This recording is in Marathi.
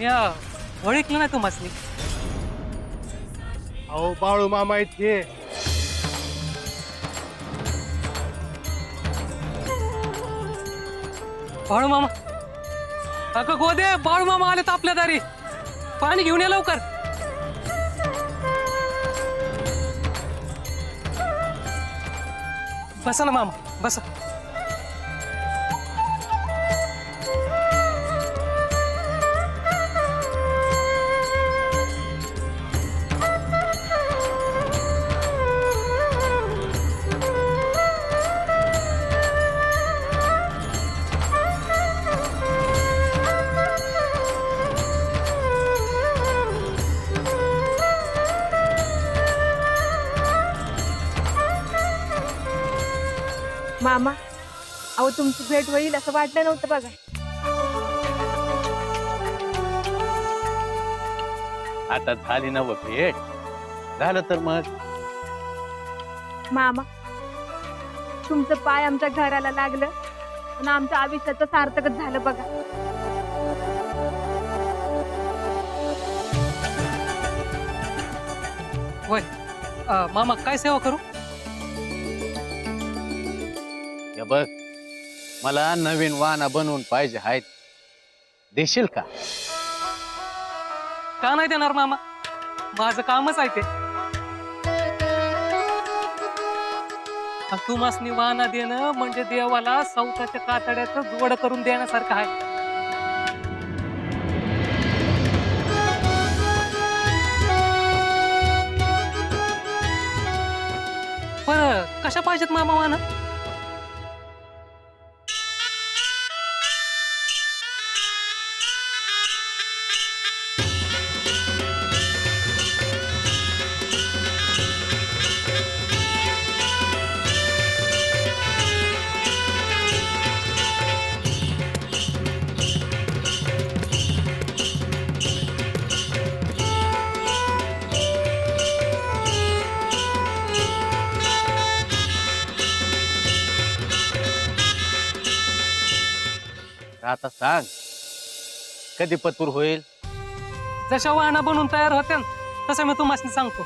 या ओळखलं नाही तुम्हाला. अहो बाळू मामा इथे. बाळू मामा. अगं गोदे, बाळू मामा आलेत आपल्या दारी. पाणी घेऊन ये लवकर. बसा ना मामा, बसा. मामा, अहो तुमची भेट होईल असं वाटलं नव्हतं बघा. आता झाली ना भेट, झालं तर मग. मामा, तुमचं पाय आमच्या घराला लागलं आणि आमच्या आयुष्याचं सार्थकच झालं बघा. होय. मामा काय सेवा करू? हे बघ, मला नवीन वाहन बनवून पाहिजे आहेत, देशील का? का नाही देणार मामा, माझं कामच आहे ते. तुम्हासनी वाहना देणं म्हणजे देवाला सौताच्या कातड्याचं जोड करून देण्यासारखं आहे. पण कशा पाहिजेत मामा वाहन? आता सांग, कधी पतूर होईल? जशा वाहना बनून तयार होत्या तसं मी तुम्हाला सांगतो.